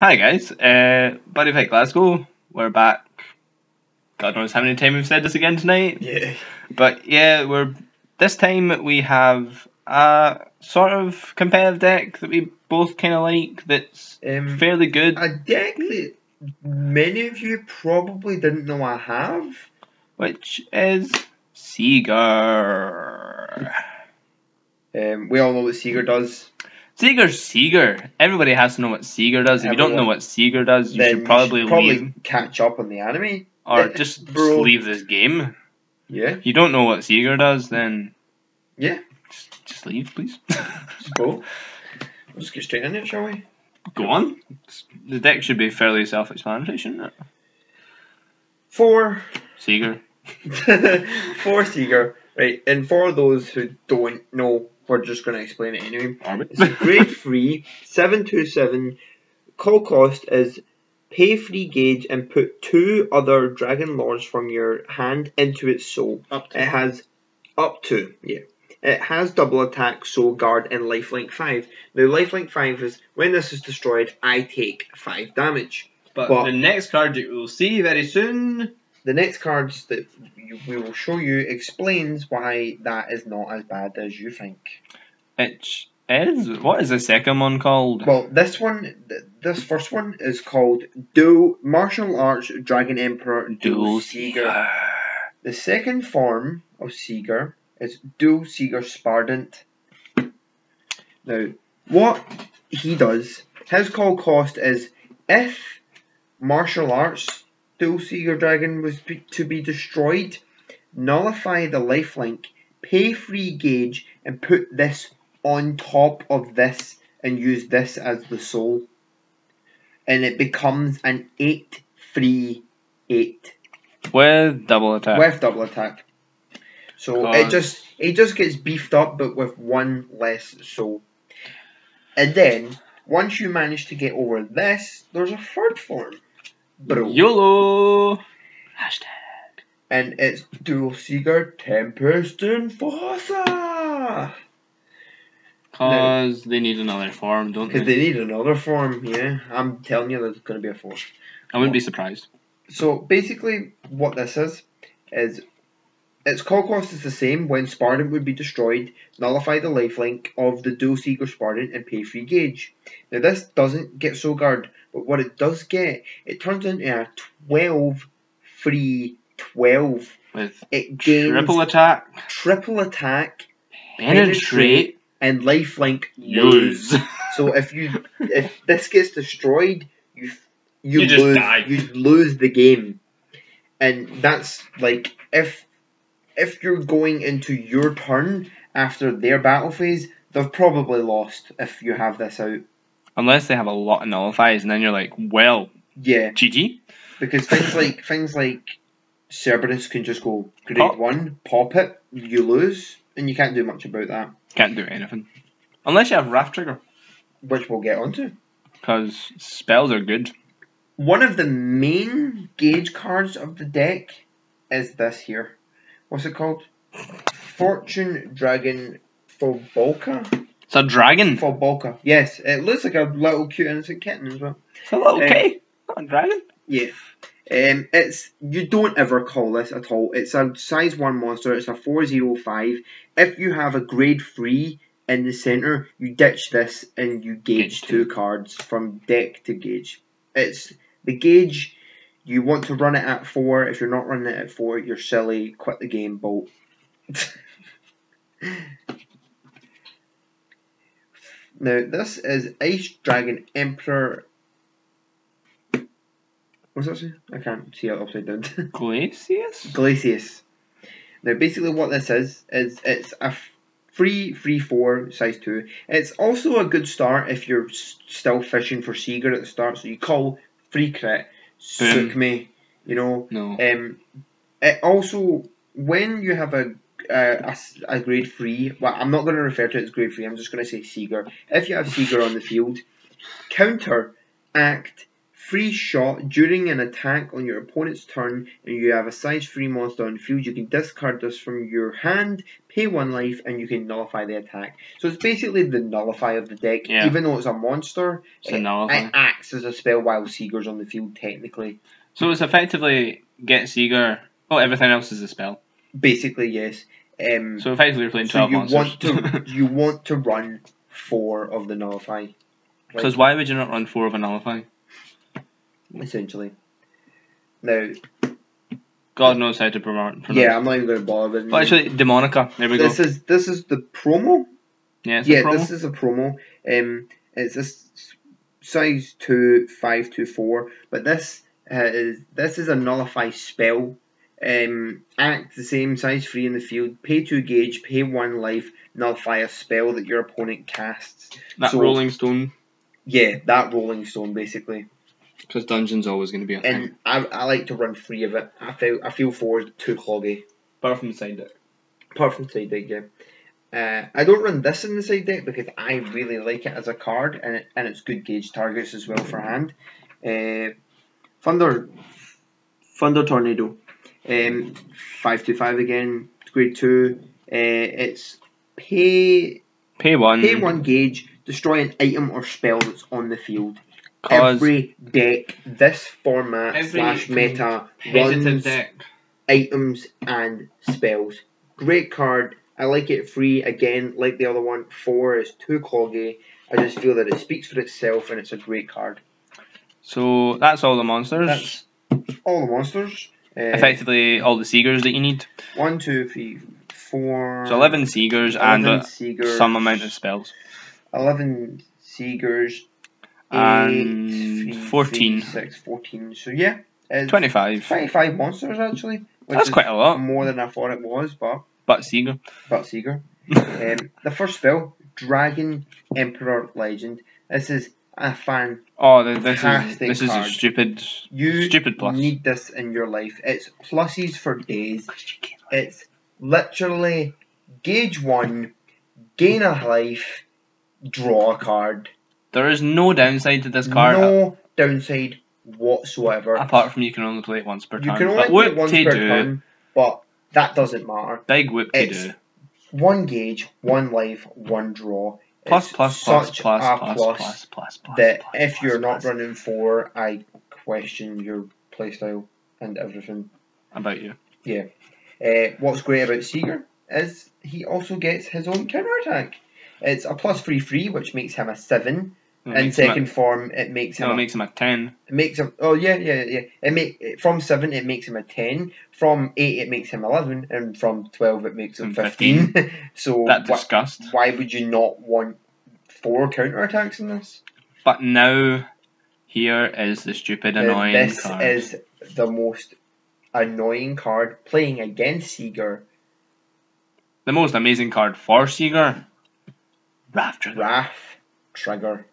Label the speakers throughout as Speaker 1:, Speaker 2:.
Speaker 1: Hi guys, Buddy Fight Glasgow. We're back. God knows how many times we've said this again tonight.
Speaker 2: Yeah.
Speaker 1: But yeah, this time we have a sort of competitive deck that we both kind of like. That's fairly good.
Speaker 2: A deck that many of you probably didn't know I have.
Speaker 1: Which is Seiger.
Speaker 2: We all know what Seiger does.
Speaker 1: Seiger's Seiger. Everybody has to know what Seiger does. If you don't know what Seiger does, you should probably leave.
Speaker 2: Catch up on the anime.
Speaker 1: Or just leave this game.
Speaker 2: Yeah.
Speaker 1: If you don't know what Seiger does, then
Speaker 2: yeah,
Speaker 1: just leave, please.
Speaker 2: Just go. Let's get straight in it, shall we?
Speaker 1: Go on. The deck should be fairly self-explanatory, shouldn't it?
Speaker 2: For
Speaker 1: Seiger.
Speaker 2: for Seiger, right? And for those who don't know, we're just going to explain it anyway. It's a grade 3, 7/7. Call cost is pay free gauge and put 2 other Dragon Lords from your hand into its soul. It has up to, yeah. It has double attack, soul guard, and lifelink 5. Now, lifelink 5 is when this is destroyed, I take 5 damage.
Speaker 1: But the next card you will see very soon.
Speaker 2: The next cards that we will show you explains why that is not as bad as you think.
Speaker 1: It is? What is the second one called?
Speaker 2: Well, this first one is called Duel Martial Arts Dragon Emperor Duel Seiger. The second form of Seiger is Duel Seiger Spardant. Now, what he does, his call cost is if Martial Arts Duel Seiger Dragon was to be destroyed, nullify the lifelink, pay free gauge, and put this on top of this and use this as the soul. And it becomes an 8/8.
Speaker 1: With double attack.
Speaker 2: With double attack. So it just gets beefed up, but with 1 less soul. And then once you manage to get over this, there's a third form. Bro.
Speaker 1: YOLO! Hashtag.
Speaker 2: And it's Duel Seiger Tempest Enforcer.
Speaker 1: Because they need another form, don't they?
Speaker 2: Because they need another form, yeah. I'm telling you there's going to be a fourth.
Speaker 1: I wouldn't be surprised.
Speaker 2: So basically what this is its call cost is the same when Spardant would be destroyed, nullify the lifelink of the Duel Seiger Spardant and pay free gauge. Now this doesn't get Soul Guard, but what it does get, it turns into a 12 free 12.
Speaker 1: With
Speaker 2: it gains triple attack,
Speaker 1: penetrate,
Speaker 2: and lifelink lose. So if this gets destroyed, you lose.
Speaker 1: Die.
Speaker 2: You lose the game, and that's like if you're going into your turn after their battle phase, they've probably lost if you have this out.
Speaker 1: Unless they have a lot of nullifies, and then you're like, well,
Speaker 2: yeah,
Speaker 1: GG.
Speaker 2: Because things like Cerberus can just go grade 1, pop it, you lose, and you can't do much about that.
Speaker 1: Can't do anything. Unless you have Wrath Trigger.
Speaker 2: Which we'll get onto.
Speaker 1: Because spells are good.
Speaker 2: One of the main gauge cards of the deck is this here. What's it called? Fortune Dragon Fobolka?
Speaker 1: It's a dragon.
Speaker 2: Fobolka. Yes, it looks like a little cute innocent kitten as well.
Speaker 1: It's a little K, not a dragon.
Speaker 2: Yeah. You don't ever call this at all. It's a size 1 monster. It's a 4/05. If you have a grade 3 in the center, you ditch this and you gauge 2 cards from deck to gauge. It's the gauge. You want to run it at 4. If you're not running it at 4, you're silly. Quit the game, bolt. Now this is Ice Dragon Emperor. What's that say? I can't see it upside down. Glacius. Now basically what this is it's a free 4 size 2. It's also a good start if you're still fishing for Seiger at the start. So you call free crit, sook me, you know.
Speaker 1: No.
Speaker 2: It also, when you have a grade 3, well, I'm not going to refer to it as grade 3. I'm just going to say Seiger. If you have Seiger on the field, counter, act, free shot during an attack on your opponent's turn, and you have a size 3 monster on the field. You can discard this from your hand, pay 1 life, and you can nullify the attack. So it's basically the nullify of the deck.
Speaker 1: Yeah.
Speaker 2: Even though it's a monster, it acts as a spell while Seiger's on the field, technically.
Speaker 1: So it's effectively get Seiger. Oh, everything else is a spell.
Speaker 2: Basically, yes.
Speaker 1: So effectively you're playing 12 monsters.
Speaker 2: You want to run 4 of the nullify.
Speaker 1: Because why would you not run 4 of a nullify?
Speaker 2: Essentially. Now,
Speaker 1: God knows how to pronounce.
Speaker 2: Yeah, I'm not even going to bother with it.
Speaker 1: Well, actually, Demonica. There we go.
Speaker 2: This is the promo.
Speaker 1: Yeah,
Speaker 2: this is a promo. It's a size 2, 5, 2, 4. But this is a nullify spell. Act the same, size 3 in the field. Pay 2 gauge, pay 1 life. Nullify a spell that your opponent casts.
Speaker 1: That Rolling Stone.
Speaker 2: Yeah, that Rolling Stone basically.
Speaker 1: Because dungeon's always going to be a thing.
Speaker 2: And I like to run 3 of it. I feel 4 is too cloggy.
Speaker 1: Apart from the side deck.
Speaker 2: Apart from the side deck, yeah. I don't run this in the side deck because I really like it as a card, and it's good gauge targets as well for hand. Thunder Tornado. 5/5 again. Grade 2. It's pay 1 gauge. Destroy an item or spell that's on the field. Every deck, this format / meta runs items and spells. Great card. I like it free. Again, like the other one, 4 is too cloggy. I just feel that it speaks for itself and it's a great card.
Speaker 1: So that's all the monsters.
Speaker 2: That's all the monsters.
Speaker 1: Effectively, all the Seigers that you need.
Speaker 2: 1, 2, 3, 4.
Speaker 1: So 11 Seigers and some amount of spells.
Speaker 2: 11 Seigers.
Speaker 1: And 14.
Speaker 2: 6, 14. So yeah.
Speaker 1: 25.
Speaker 2: 25 monsters actually.
Speaker 1: That's quite a lot.
Speaker 2: More than I thought it was, but
Speaker 1: Seiger.
Speaker 2: The first spell, Dragon Emperor Legend. This is a fan.
Speaker 1: Oh, this is a stupid plus.
Speaker 2: You need this in your life. It's pluses for days. It's literally gauge 1, gain a life, draw a card.
Speaker 1: There is no downside to this card.
Speaker 2: No downside whatsoever.
Speaker 1: Apart from you can only play it once per turn.
Speaker 2: You can only play it once per turn, but that doesn't matter.
Speaker 1: Big whoop-de-doo.
Speaker 2: 1 gauge, 1 life, 1 draw.
Speaker 1: Plus,
Speaker 2: that if you're not running 4, I question your playstyle and everything.
Speaker 1: About you.
Speaker 2: Yeah. What's great about Seiger is he also gets his own counterattack. It's a +3/3, which makes him a 7. In second form, it makes him.
Speaker 1: No, it makes him a 10.
Speaker 2: It makes him. Oh yeah. From 7, it makes him a 10. From 8, it makes him 11, and from 12, it makes him 15. So
Speaker 1: that disgust.
Speaker 2: Why would you not want 4 counterattacks in this?
Speaker 1: But now, here is the stupid annoying card.
Speaker 2: This is the most annoying card playing against Seiger.
Speaker 1: The most amazing card for Seiger. Wrath
Speaker 2: Trigger.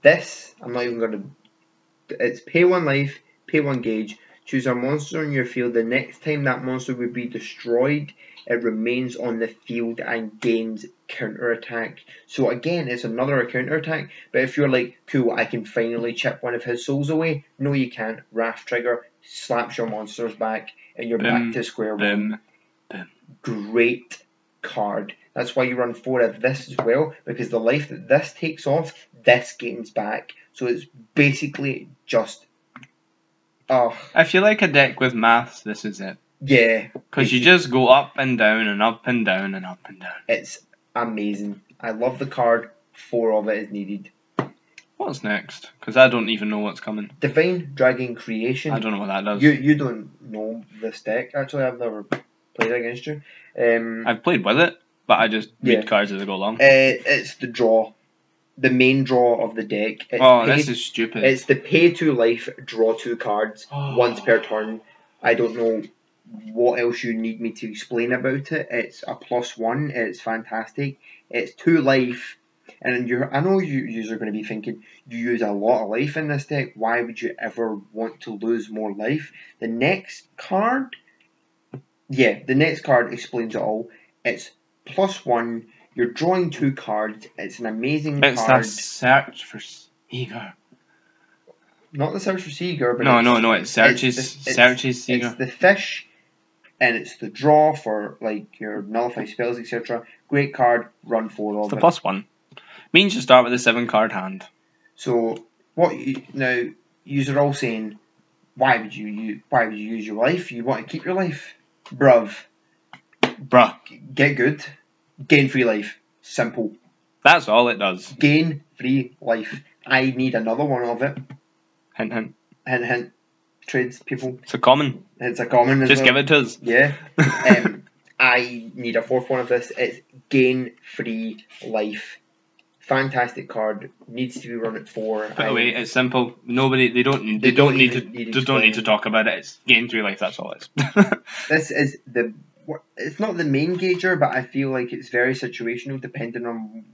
Speaker 2: This, I'm not even going to... It's pay 1 life, pay 1 gauge. Choose a monster on your field. The next time that monster would be destroyed, it remains on the field and gains counterattack. So again, it's another counterattack. But if you're like, cool, I can finally chip one of his souls away. No, you can't. Wrath Trigger slaps your monsters back and you're back to square one. Great card. That's why you run 4 of this as well, because the life that this takes off, this gains back. So it's basically just...
Speaker 1: If you like a deck with maths, this is it.
Speaker 2: Yeah.
Speaker 1: Because you just go up and down and up and down and up and down.
Speaker 2: It's amazing. I love the card. 4 of it is needed.
Speaker 1: What's next? Because I don't even know what's coming.
Speaker 2: Divine Dragon Creation.
Speaker 1: I don't know what that does.
Speaker 2: You don't know this deck. Actually, I've never played against you.
Speaker 1: I've played with it, but I just read cards as I go along.
Speaker 2: It's the draw. The main draw of the deck.
Speaker 1: This is stupid.
Speaker 2: It's the pay 2 life, draw 2 cards once per turn. I don't know what else you need me to explain about it. It's a +1. It's fantastic. It's 2 life. And I know you are going to be thinking, you use a lot of life in this deck. Why would you ever want to lose more life? The next card explains it all. It's +1. You're drawing 2 cards. It's an amazing card.
Speaker 1: It's a search for Seiger.
Speaker 2: Not the Search for Seiger, but
Speaker 1: No, it searches Seiger.
Speaker 2: It's the fish, and it's the draw for like your nullify spells, etc. Great card, run 4 of
Speaker 1: It's the
Speaker 2: it.
Speaker 1: +1. Means you start with a 7-card hand.
Speaker 2: So now you're all saying, why would you use your life? You want to keep your life, bruv. Get good, gain free life. Simple.
Speaker 1: That's all it does.
Speaker 2: Gain free life. I need another one of it.
Speaker 1: Hint, hint.
Speaker 2: Hint, hint. Trades people.
Speaker 1: It's a common.
Speaker 2: It's a common.
Speaker 1: Just give it to us.
Speaker 2: Yeah. I need a 4th one of this. It's gain free life. Fantastic card. Needs to be run at 4.
Speaker 1: Put away. It's simple. They don't need to talk about it. It's gain 3 life. That's all it is.
Speaker 2: This is it's not the main gauger, but I feel like it's very situational depending on.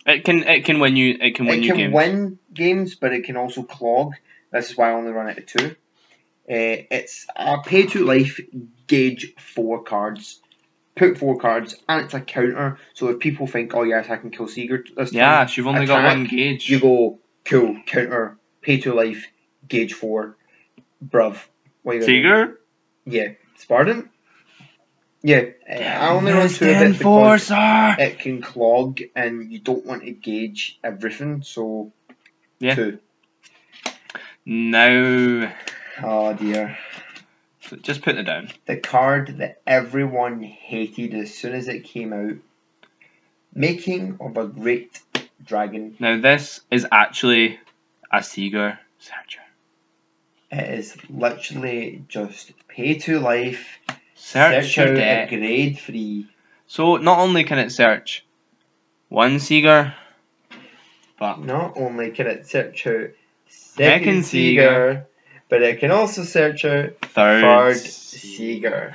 Speaker 1: It can win you. It can
Speaker 2: win games, but it can also clog. This is why I only run it at 2. It's a pay 2 life, gauge 4 cards. Put 4 cards, and it's a counter. So if people think, oh yes, I can kill Seiger this time.
Speaker 1: Yeah, you've only got 1 gauge.
Speaker 2: You go, cool, counter, pay 2 life, gauge 4. Bruv. What are you gonna
Speaker 1: Seiger?
Speaker 2: Yeah. Spartan? Yeah. I only run 2 of it because it can clog, and you don't want to gauge everything, so 2.
Speaker 1: Now.
Speaker 2: Oh dear.
Speaker 1: So just put it down.
Speaker 2: The card that everyone hated as soon as it came out. Making of a Great Dragon.
Speaker 1: Now this is actually a Seiger Searcher.
Speaker 2: It is literally just pay 2 life,
Speaker 1: search
Speaker 2: out
Speaker 1: your deck.
Speaker 2: a grade 3.
Speaker 1: So not only can it search 1 Seiger, but
Speaker 2: not only can it search out
Speaker 1: second Seiger,
Speaker 2: but it can also search out
Speaker 1: third
Speaker 2: Seiger.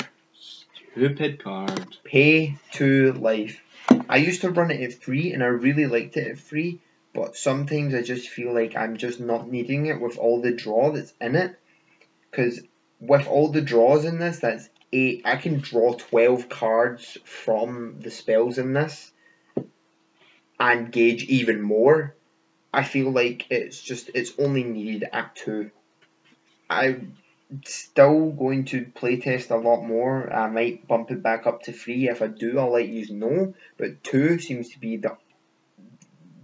Speaker 1: Stupid card.
Speaker 2: Pay 2 life. I used to run it at 3 and I really liked it at 3, but sometimes I just feel like I'm just not needing it with all the draw that's in it. Because with all the draws in this, that's 8. I can draw 12 cards from the spells in this and gauge even more. I feel like it's only needed at 2. I'm still going to playtest a lot more. I might bump it back up to 3. If I do, I'll let you know. But 2 seems to be the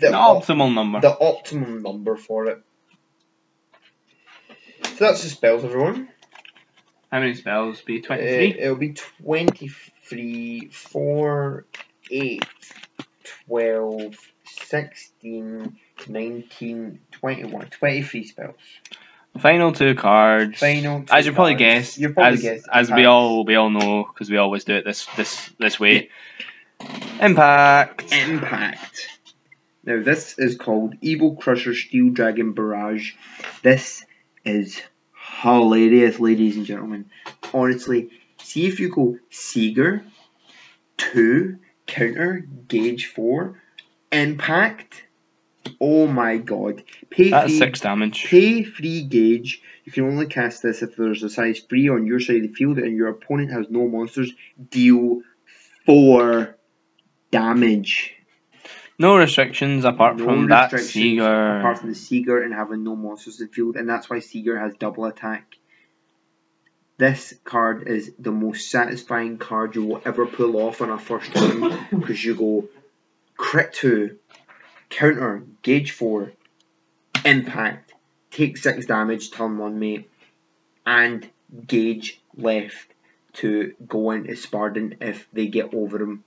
Speaker 1: optimal number.
Speaker 2: The optimum number for it. So that's the spells, everyone.
Speaker 1: How many spells? Be 23?
Speaker 2: It'll be 23, 4, 8, 12, 16, 19, 21, 23 spells.
Speaker 1: Final 2 cards. As you probably guessed, as we all know, because we always do it this way. Yeah. Impact.
Speaker 2: Now this is called Evil Crusher Steel Dragon Barrage. This is hilarious, ladies and gentlemen. Honestly, see if you go Seiger, 2, counter, gauge 4, impact. Oh my god.
Speaker 1: That's 6 damage.
Speaker 2: Pay 3 gauge. You can only cast this if there's a size 3 on your side of the field and your opponent has no monsters. Deal 4 damage.
Speaker 1: No restrictions apart from that Seiger.
Speaker 2: Apart from the Seiger and having no monsters in the field, and that's why Seiger has double attack. This card is the most satisfying card you will ever pull off on a first turn, because you go crit 2, counter, gauge 4, impact, take 6 damage, turn 1 mate, and gauge left to go into Spartan if they get over him.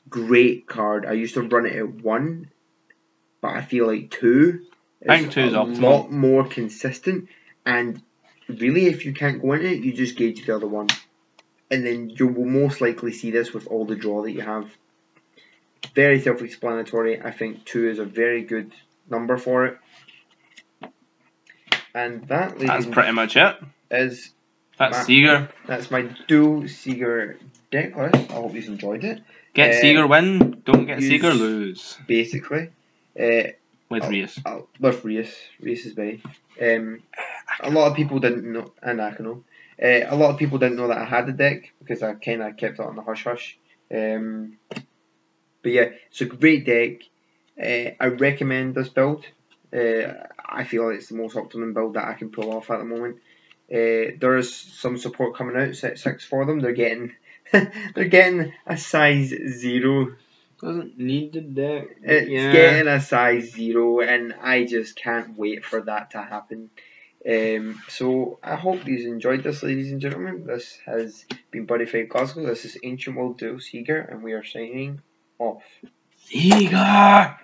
Speaker 2: Great card. I used to run it at 1, but I feel like 2 is a lot more consistent, and really if you can't go into it, you just gauge the other one. And then you will most likely see this with all the draw that you have. Very self-explanatory. I think 2 is a very good number for it. And that's
Speaker 1: pretty much it.
Speaker 2: That's
Speaker 1: Seiger.
Speaker 2: That's my Duel Seiger deck list. I hope you enjoyed it.
Speaker 1: Get Seiger win, don't get Seiger lose.
Speaker 2: Basically.
Speaker 1: With Reus.
Speaker 2: With Reus. Reus is by. A lot of people didn't know, and Akano. A lot of people didn't know that I had the deck because I kind of kept it on the hush hush. But yeah, it's a great deck. I recommend this build. I feel it's the most optimum build that I can pull off at the moment. There is some support coming out, set 6 for them. They're getting they're getting a size 0.
Speaker 1: Doesn't need the deck.
Speaker 2: It's getting a size 0, and I just can't wait for that to happen. So I hope you enjoyed this, ladies and gentlemen. This has been Buddy Fight Glasgow. This is Ancient World Duel Seiger, and we are signing off.
Speaker 1: Seiger!